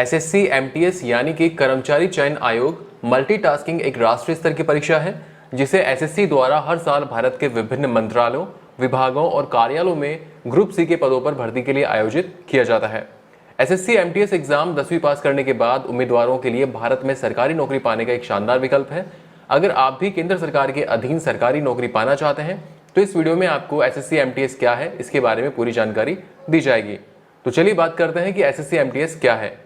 SSC MTS यानी कि कर्मचारी चयन आयोग मल्टीटास्किंग एक राष्ट्रीय स्तर की परीक्षा है जिसे एसएससी द्वारा हर साल भारत के विभिन्न मंत्रालयों, विभागों और कार्यालयों में ग्रुप सी के पदों पर भर्ती के लिए आयोजित किया जाता है। एसएससी एमटीएस एग्जाम 10वीं पास करने के बाद उम्मीदवारों के लिए भारत में सरकारी नौकरी पाने का एक शानदार विकल्प है। अगर आप भी केंद्र सरकार के अधीन सरकारी नौकरी पाना चाहते हैं तो इस वीडियो में आपको एसएससी एमटीएस क्या है इसके बारे में पूरी जानकारी दी जाएगी। तो चलिए बात करते हैं कि एसएससी एमटीएस क्या है।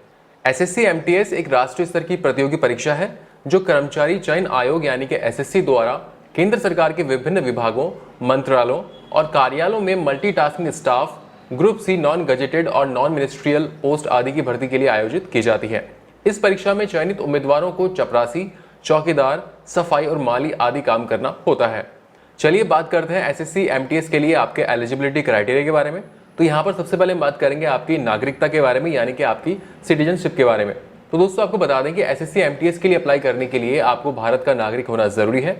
एसएससी एमटीएस एक राष्ट्रीय स्तर की प्रतियोगी परीक्षा है जो कर्मचारी चयन आयोग यानी कि एसएससी द्वारा केंद्र सरकार के विभिन्न विभागों, मंत्रालयों और कार्यालयों में multitasking staff, group C, non gazetted और नॉन मिनिस्ट्रियल पोस्ट आदि की भर्ती के लिए आयोजित की जाती है। इस परीक्षा में चयनित उम्मीदवारों को चपरासी, चौकीदार, सफाई और माली आदि काम करना होता है। चलिए बात करते हैं एसएससी एमटीएस के लिए आपके एलिजिबिलिटी क्राइटेरिया के बारे में। तो यहाँ पर सबसे पहले हम बात करेंगे आपकी नागरिकता के बारे में यानी कि आपकी सिटीजनशिप के बारे में। तो दोस्तों आपको बता दें कि एसएससी एमटीएस के लिए अप्लाई करने के लिए आपको भारत का नागरिक होना जरूरी है।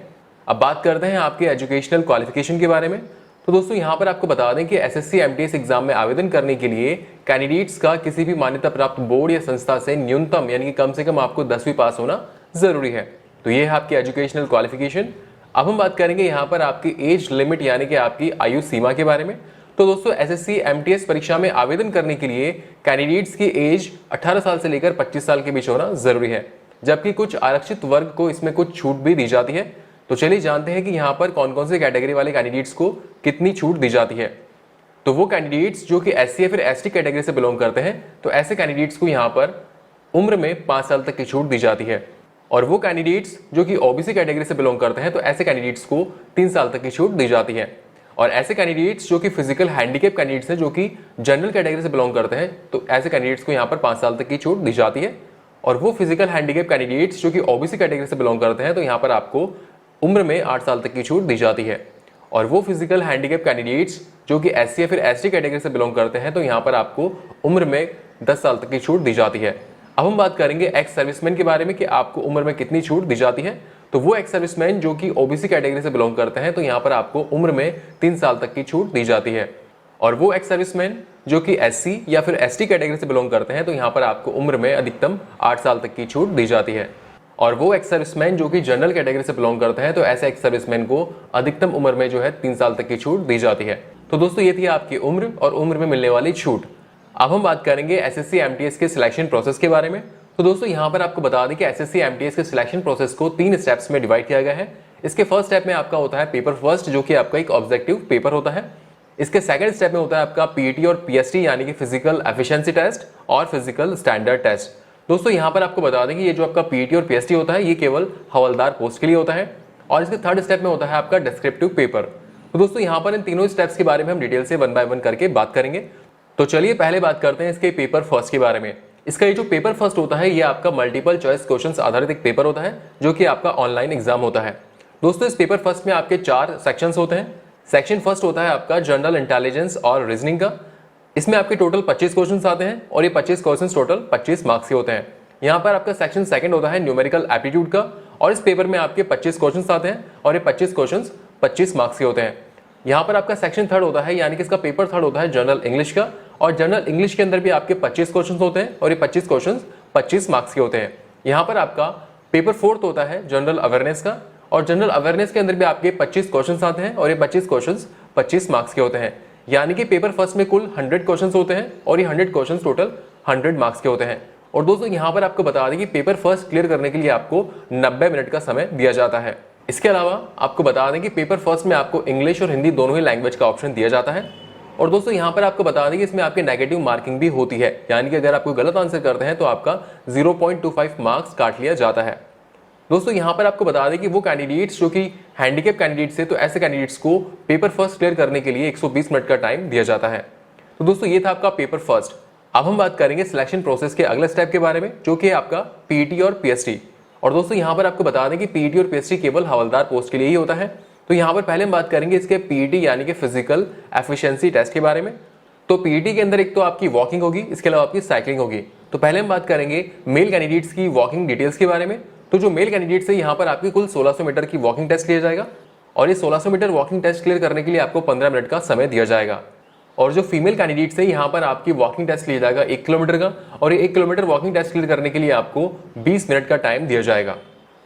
अब बात करते हैं आपके एजुकेशनल क्वालिफिकेशन के बारे में। तो दोस्तों यहाँ पर आपको बता दें कि एसएससी एमटीएस एग्जाम में आवेदन करने के लिए कैंडिडेट्स का किसी भी मान्यता प्राप्त बोर्ड या संस्था से न्यूनतम यानी कि कम से कम आपको 10वीं पास होना जरूरी है। तो ये है आपकी एजुकेशनल क्वालिफिकेशन। अब हम बात करेंगे यहाँ पर आपकी एज लिमिट यानी कि आपकी आयु सीमा के बारे में। तो दोस्तों एसएससी एमटीएस परीक्षा में आवेदन करने के लिए कैंडिडेट्स की एज 18 साल से लेकर 25 साल के बीच होना जरूरी है, जबकि कुछ आरक्षित वर्ग को इसमें कुछ छूट भी दी जाती है। तो चलिए जानते हैं कि यहाँ पर कौन कौन से कैटेगरी वाले कैंडिडेट्स को कितनी छूट दी जाती है। तो वो कैंडिडेट्स जो कि एससी या फिर एसटी कैटेगरी से बिलोंग करते हैं तो ऐसे कैंडिडेट्स को यहाँ पर उम्र में 5 साल तक की छूट दी जाती है, और वो कैंडिडेट्स जो कि ओबीसी कैटेगरी से बिलोंग करते हैं तो ऐसे कैंडिडेट्स को 3 साल तक की छूट दी जाती है। और ऐसे कैंडिडेट्स जो कि फिजिकल हैंडीकैप कैंडिडेट्स हैं जो कि जनरल कैटेगरी से बिलोंग करते हैं तो ऐसे कैंडिडेट्स को यहाँ पर 5 साल तक की छूट दी जाती है। और वो फिजिकल हैंडीकैप कैंडिडेट्स जो कि ओबीसी कैटेगरी से बिलोंग करते हैं तो यहाँ पर आपको उम्र में 8 साल तक की छूट दी जाती है। और वो फिजिकल हैंडीकैप कैंडिडेट्स जो कि एससी या फिर एसटी कैटेगरी से बिलोंग करते हैं तो यहाँ पर आपको उम्र में 10 साल तक की छूट दी जाती है। अब हम बात करेंगे एक्स सर्विसमैन के बारे में कि आपको उम्र में कितनी छूट दी जाती है। तो वो एक्स सर्विसमैन जो कि ओबीसी कैटेगरी से बिलोंग करते हैं तो यहाँ पर आपको उम्र में 3 साल तक की छूट दी जाती है। और वो एक्स सर्विसमैन जो कि एससी या फिर एसटी कैटेगरी से बिलोंग करते हैं तो यहाँ पर आपको उम्र में अधिकतम 8 साल तक की छूट दी जाती है। और वो एक्स सर्विसमैन जो कि जनरल कैटेगरी से बिलोंग करते हैं तो ऐसे एक्स सर्विसमैन को अधिकतम उम्र में जो है 3 साल तक की छूट दी जाती है। तो दोस्तों ये थी आपकी उम्र और उम्र में मिलने वाली छूट। अब हम बात करेंगे एसएससी एमटीएस के सिलेक्शन प्रोसेस के बारे में। तो दोस्तों यहाँ पर आपको बता दें कि एसएससी एमटीएस के सिलेक्शन प्रोसेस को 3 स्टेप्स में डिवाइड किया गया है। इसके फर्स्ट स्टेप में आपका होता है पेपर फर्स्ट जो कि आपका एक ऑब्जेक्टिव पेपर होता है। इसके सेकंड स्टेप में होता है आपका पीईटी और पीएसटी यानी कि फिजिकल एफिशिएंसी टेस्ट और फिजिकल स्टैंडर्ड टेस्ट। दोस्तों यहाँ पर आपको बता दें कि ये जो आपका पीईटी और पीएसटी होता है ये केवल हवलदार पोस्ट के लिए होता है। और इसके थर्ड स्टेप में होता है आपका डिस्क्रिप्टिव पेपर। तो दोस्तों यहाँ पर इन तीनों स्टेप्स के बारे में हम डिटेल से 1 बाय 1 करके बात करेंगे। तो चलिए पहले बात करते हैं इसके पेपर फर्स्ट के बारे में। इसका ये जो पेपर फर्स्ट होता है ये आपका मल्टीपल चॉइस क्वेश्चंस आधारित एक पेपर होता है जो कि आपका ऑनलाइन एग्जाम होता है। दोस्तों इस पेपर फर्स्ट में आपके 4 सेक्शंस होते हैं। सेक्शन फर्स्ट होता है आपका जनरल इंटेलिजेंस और रीजनिंग का। इसमें आपके टोटल 25 क्वेश्चंस आते हैं और ये 25 क्वेश्चंस टोटल 25 मार्क्स के होते हैं। यहाँ पर आपका सेक्शन सेकंड होता है न्यूमेरिकल एप्टीट्यूड का, और इस पेपर में आपके 25 क्वेश्चंस आते हैं और ये 25 क्वेश्चंस 25 मार्क्स के होते हैं। यहाँ पर आपका सेक्शन थर्ड होता है यानी कि इसका पेपर थर्ड होता है जनरल इंग्लिश का, और जनरल इंग्लिश के अंदर भी आपके 25 क्वेश्चंस होते हैं और ये 25 क्वेश्चंस 25 मार्क्स के होते हैं। यहाँ पर आपका पेपर फोर्थ होता है जनरल अवेयरनेस का, और जनरल अवेयरनेस के अंदर भी आपके 25 क्वेश्चंस आते हैं और ये 25 क्वेश्चंस 25 मार्क्स के होते हैं। यानी कि पेपर फर्स्ट में कुल 100 क्वेश्चंस होते हैं और ये 100 क्वेश्चंस टोटल 100 मार्क्स के होते हैं। और दोस्तों यहाँ पर आपको बता दें कि पेपर फर्स्ट क्लियर करने के लिए आपको 90 मिनट का समय दिया जाता है। इसके अलावा आपको बता दें कि पेपर फर्स्ट में आपको इंग्लिश और हिंदी दोनों ही लैंग्वेज का ऑप्शन दिया जाता है। और दोस्तों यहाँ पर आपको बता दें कि इसमें आपके नेगेटिव मार्किंग भी होती है, यानी कि अगर आप कोई गलत आंसर करते हैं तो आपका 0.25 मार्क्स काट लिया जाता है। दोस्तों यहाँ पर आपको बता दें कि वो कैंडिडेट्स जो कि हैंडीकैप कैंडिडेट्स है तो ऐसे कैंडिडेट्स को पेपर फर्स्ट क्लियर करने के लिए 120 मिनट का टाइम दिया जाता है। तो दोस्तों ये था आपका पेपर फर्स्ट। अब हम बात करेंगे सिलेक्शन प्रोसेस के अगले स्टेप के बारे में जो कि आपका पीईटी और पीएसटी। और दोस्तों यहाँ पर आपको बता दें कि पीईटी और पीएसटी केवल हवलदार पोस्ट के लिए ही होता है। तो यहाँ पर पहले हम बात करेंगे इसके पीईटी यानी कि फिजिकल एफिशिएंसी टेस्ट के बारे में। तो पीईटी के अंदर एक तो आपकी वॉकिंग होगी, इसके अलावा आपकी साइकिलिंग होगी। तो पहले हम बात करेंगे मेल कैंडिडेट्स की वॉकिंग डिटेल्स के बारे में। तो जो मेल कैंडिडेट्स है यहाँ पर आपकी कुल 1600 मीटर की वॉकिंग टेस्ट लिया जाएगा और ये 1600 मीटर वॉकिंग टेस्ट क्लियर करने के लिए आपको 15 मिनट का समय दिया जाएगा। और जो फीमेल कैंडिडेट्स हैं यहाँ पर आपकी वॉकिंग टेस्ट लिया जाएगा 1 किलोमीटर का, और ये 1 किलोमीटर वॉकिंग टेस्ट क्लियर करने के लिए आपको 20 मिनट का टाइम दिया जाएगा।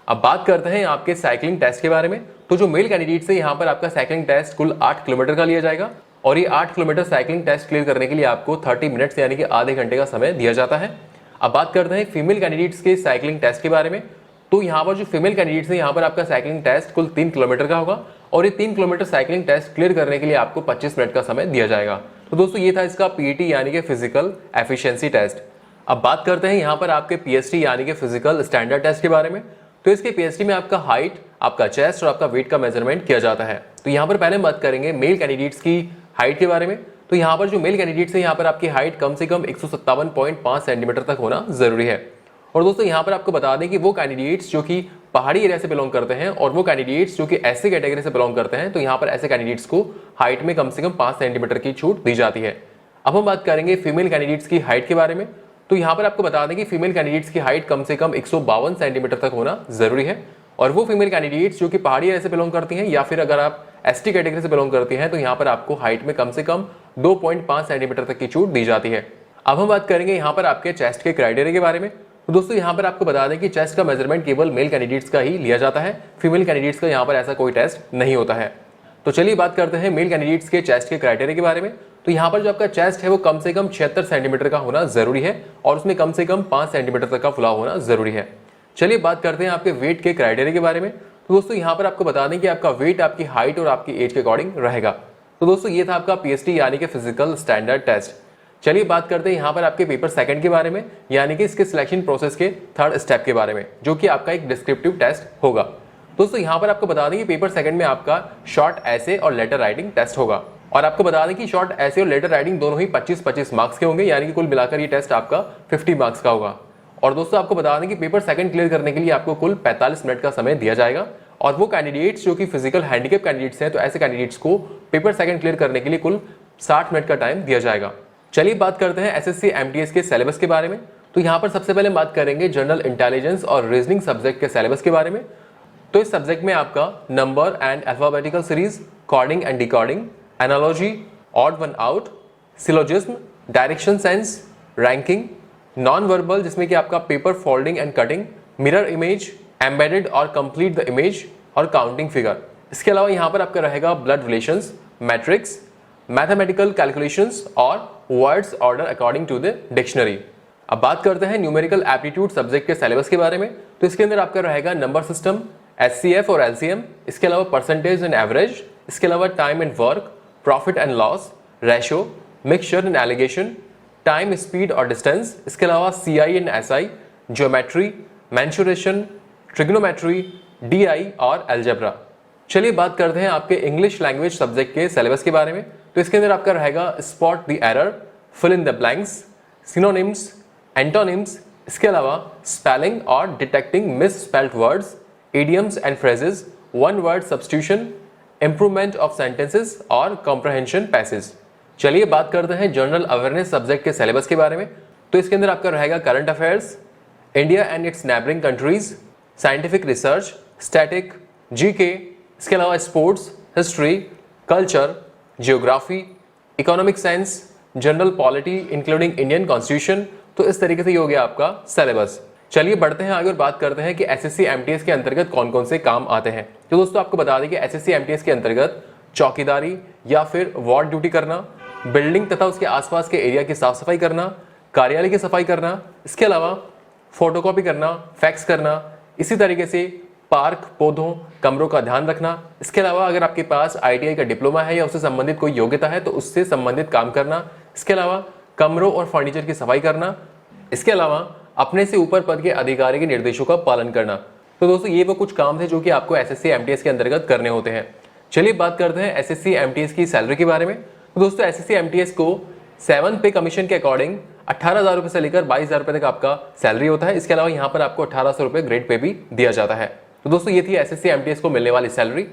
अब बात करते हैं आपके साइकिलिंग टेस्ट के बारे में। तो जो मेल कैंडिडेट्स है यहाँ पर आपका साइकिलिंग टेस्ट कुल 8 किलोमीटर का लिया जाएगा, और ये 8 किलोमीटर साइकिलिंग टेस्ट क्लियर करने के लिए आपको 30 मिनट्स यानी कि आधे घंटे का समय दिया जाता है। अब बात करते हैं फीमेल कैंडिडेट्स के साइकिलिंग टेस्ट के बारे में। तो यहाँ पर जो फीमेल कैंडिडेट्स है यहाँ पर आपका साइकिलिंग टेस्ट कुल 3 किलोमीटर का होगा, और ये 3 किलोमीटर साइकिलिंग टेस्ट क्लियर करने के लिए आपको 25 मिनट का समय दिया जाएगा। तो दोस्तों ये था इसका पीईटी यानी कि फिजिकल एफिशिएंसी टेस्ट। अब बात करते हैं यहाँ पर आपके पीएसटी यानी कि फिजिकल स्टैंडर्ड टेस्ट के बारे में। तो इसके पीएसटी में आपका हाइट, आपका चेस्ट और आपका वेट का मेजरमेंट किया जाता है। तो यहाँ पर पहले बात करेंगे मेल कैंडिडेट्स की हाइट के बारे में। तो यहाँ पर जो मेल कैंडिडेट्स है यहाँ पर आपकी हाइट कम से कम 157.5 सेंटीमीटर तक होना जरूरी है। और दोस्तों यहाँ पर आपको बता दें कि वो कैंडिडेट्स जो कि पहाड़ी एरिया से बिलोंग करते हैं और वो कैंडिडेट्स जो कि ऐसे कैटेगरी से बिलोंग करते हैं, तो यहाँ पर ऐसे कैंडिडेट्स को हाइट में कम से कम 5 सेंटीमीटर की छूट दी जाती है। अब हम बात करेंगे फीमेल कैंडिडेट्स की हाइट के बारे में। तो यहाँ पर आपको बता दें कि फीमेल कैंडिडेट्स की हाइट कम से कम 152 सेंटीमीटर तक होना जरूरी है, और वो फीमेल कैंडिडेट्स जो कि पहाड़ी एरिया से बिलोंग करती हैं या फिर अगर आप एसटी कैटेगरी से बिलोंग करती हैं, तो यहाँ पर आपको हाइट में कम से कम 2.5 सेंटीमीटर तक की छूट दी जाती है। अब हम बात करेंगे यहाँ पर आपके चेस्ट के क्राइटेरिया के बारे में। तो दोस्तों यहाँ पर आपको बता दें कि चेस्ट का मेजरमेंट केवल मेल कैंडिडेट्स का ही लिया जाता है, फीमेल कैंडिडेट्स का यहाँ पर ऐसा कोई टेस्ट नहीं होता है। तो चलिए बात करते हैं मेल कैंडिडेट्स के चेस्ट के क्राइटेरिया के बारे में। तो यहाँ पर जो आपका चेस्ट है वो कम से कम 76 सेंटीमीटर का होना जरूरी है, और उसमें कम से कम 5 सेंटीमीटर तक का फुलाव होना जरूरी है। चलिए बात करते हैं आपके वेट के क्राइटेरिया के बारे में। तो दोस्तों यहाँ पर आपको बता दें कि आपका वेट आपकी हाइट और आपकी एज के अकॉर्डिंग रहेगा। तो दोस्तों ये था आपका पीएसटी यानी कि फिजिकल स्टैंडर्ड टेस्ट। चलिए बात करते हैं यहाँ पर आपके पेपर सेकंड के बारे में, यानी कि इसके सिलेक्शन प्रोसेस के थर्ड स्टेप के बारे में, जो कि आपका एक डिस्क्रिप्टिव टेस्ट होगा। दोस्तों यहाँ पर आपको बता दें कि पेपर सेकंड में आपका शॉर्ट ऐसे और लेटर राइटिंग टेस्ट होगा, और आपको बता दें कि शॉर्ट ऐसे और लेटर राइटिंग दोनों ही 25-25 मार्क्स के होंगे, यानी कि कुल मिलाकर ये टेस्ट आपका 50 मार्क्स का होगा। और दोस्तों आपको बता दें कि पेपर सेकंड क्लियर करने के लिए आपको कुल 45 मिनट का समय दिया जाएगा, और वो कैंडिडेट्स जो कि फिजिकल हैंडीकैप कैंडिडेट्स हैं, तो ऐसे कैंडिडेट्स को पेपर सेकंड क्लियर करने के लिए कुल 60 मिनट का टाइम दिया जाएगा। चलिए बात करते हैं एसएससी एमटीएस के सिलेबस के बारे में। तो यहाँ पर सबसे पहले बात करेंगे जनरल इंटेलिजेंस और रीजनिंग सब्जेक्ट के सिलेबस के बारे में। तो इस सब्जेक्ट में आपका number and alphabetical series, coding and decoding, analogy, odd one out, syllogism, direction sense, ranking, non verbal जिसमें कि आपका paper folding and cutting, mirror image, embedded और कंप्लीट द इमेज, और काउंटिंग फिगर। इसके अलावा यहाँ पर आपका रहेगा blood relations, matrix, mathematical calculations और words order according to the dictionary. अब बात करते हैं न्यूमेरिकल एप्टीट्यूड सब्जेक्ट के सिलेबस के बारे में। तो इसके अंदर आपका रहेगा नंबर सिस्टम, एचसीएफ और एलसीएम, इसके अलावा परसेंटेज एंड एवरेज, इसके अलावा time and work, profit and loss, ratio, mixture and allegation, time, speed और डिस्टेंस, इसके अलावा CI and SI, geometry, mensuration, trigonometry, DI और अलजेब्रा। चलिए बात करते हैं आपके इंग्लिश लैंग्वेज सब्जेक्ट के सिलेबस के बारे में। तो इसके अंदर आपका रहेगा spot the error, fill in the blanks, synonyms, antonyms, इसके अलावा स्पेलिंग और detecting misspelled words, idioms and phrases, one word substitution, improvement of sentences और कॉम्प्रहेंशन पैसेज। चलिए बात करते हैं जनरल अवेयरनेस सब्जेक्ट के सिलेबस के बारे में। तो इसके अंदर आपका रहेगा current affairs, India and its neighbouring countries, scientific research, static, GK, इसके अलावा sports, history, culture, geography, economic science, general polity including Indian constitution. तो इस तरीके से ये हो गया आपका सिलेबस। चलिए बढ़ते हैं आगे और बात करते हैं कि एसएससी एमटीएस के अंतर्गत कौन कौन से काम आते हैं। तो दोस्तों आपको बता दें कि एसएससी एमटीएस के अंतर्गत चौकीदारी या फिर वार्ड ड्यूटी करना, बिल्डिंग तथा उसके आसपास के एरिया की साफ सफाई करना, कार्यालय की सफाई करना, इसके अलावा फोटोकॉपी करना, फैक्स करना, इसी तरीके से पार्क, पौधों, कमरों का ध्यान रखना। इसके अलावा अगर आपके पास आईटीआई का डिप्लोमा है या उससे संबंधित कोई योग्यता है तो उससे संबंधित काम करना। इसके अलावा कमरों और फर्नीचर की सफाई करना। इसके अलावा अपने से ऊपर पद के अधिकारी के निर्देशों का पालन करना। तो दोस्तों ये वो कुछ काम थे जो कि आपको एसएससी एमटीएस के अंतर्गत करने होते हैं। चलिए बात करते हैं एसएससी एमटीएस की सैलरी के बारे में। तो दोस्तों एसएससी एमटीएस को 7 पे कमीशन के अकॉर्डिंग 18,000 रुपए से लेकर 22,000 रुपए तक आपका सैलरी होता है। इसके अलावा यहाँ पर आपको 1,800 रुपए ग्रेड पे भी दिया जाता है। तो दोस्तों ये थी एसएससी एमटीएस को मिलने वाली सैलरी।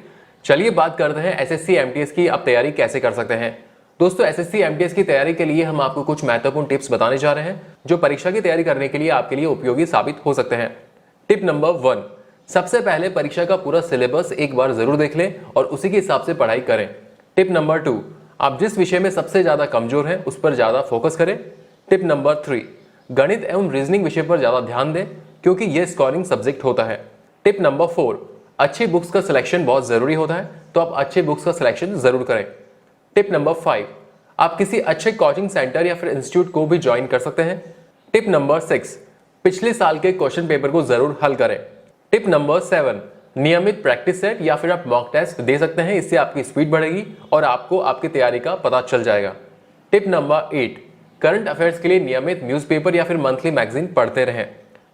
चलिए बात करते हैं एसएससी एमटीएस की आप तैयारी कैसे कर सकते हैं। दोस्तों एसएससी एमटीएस की तैयारी के लिए हम आपको कुछ महत्वपूर्ण टिप्स बताने जा रहे हैं जो परीक्षा की तैयारी करने के लिए आपके लिए उपयोगी साबित हो सकते हैं। टिप नंबर 1, सबसे पहले परीक्षा का पूरा सिलेबस एक बार जरूर देख लें और उसी के हिसाब से पढ़ाई करें। टिप नंबर 2, आप जिस विषय में सबसे ज्यादा कमजोर हैं उस पर ज्यादा फोकस करें। टिप नंबर 3, गणित एवं रीजनिंग विषय पर ज्यादा ध्यान दें क्योंकि यह स्कोरिंग सब्जेक्ट होता है। टिप नंबर 4, अच्छी बुक्स का सिलेक्शन बहुत जरूरी होता है, तो आप अच्छे बुक्स का सिलेक्शन जरूर करें। टिप नंबर 5, आप किसी अच्छे कोचिंग सेंटर या फिर इंस्टीट्यूट को भी ज्वाइन कर सकते हैं। टिप नंबर 6, पिछले साल के क्वेश्चन पेपर को जरूर हल करें। टिप नंबर 7, नियमित प्रैक्टिस सेट या फिर आप मॉक टेस्ट दे सकते हैं, इससे आपकी स्पीड बढ़ेगी और आपको आपकी तैयारी का पता चल जाएगा। टिप नंबर 8, करंट अफेयर्स के लिए नियमित न्यूज़पेपर या फिर मंथली मैगजीन पढ़ते रहें।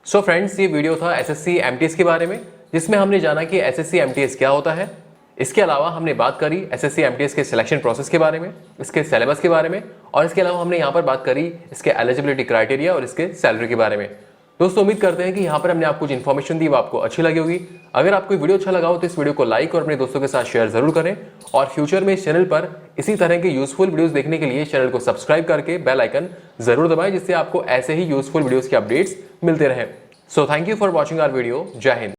सो फ्रेंड्स, ये वीडियो था एसएससी एमटीएस के बारे में, जिसमें हमने जाना कि एसएससी एमटीएस क्या होता है। इसके अलावा हमने बात करी एसएससी एमटीएस के सिलेक्शन प्रोसेस के बारे में, इसके सिलेबस के बारे में, और इसके अलावा हमने यहाँ पर बात करी इसके एलिजिबिलिटी क्राइटेरिया और इसके सैलरी के बारे में। दोस्तों, उम्मीद करते हैं कि यहाँ पर हमने आपको कुछ इन्फॉर्मेशन दी वो आपको अच्छी लगी होगी। अगर आपको वीडियो अच्छा लगा हो तो इस वीडियो को लाइक और अपने दोस्तों के साथ शेयर जरूर करें, और फ्यूचर में इस चैनल पर इसी तरह के यूजफुल वीडियोस देखने के लिए चैनल को सब्सक्राइब करके बेल आइकन जरूर दबाएं, जिससे आपको ऐसे ही यूजफुल वीडियोस के अपडेट्स मिलते रहें। So thank you for watching our video. जय हिंद।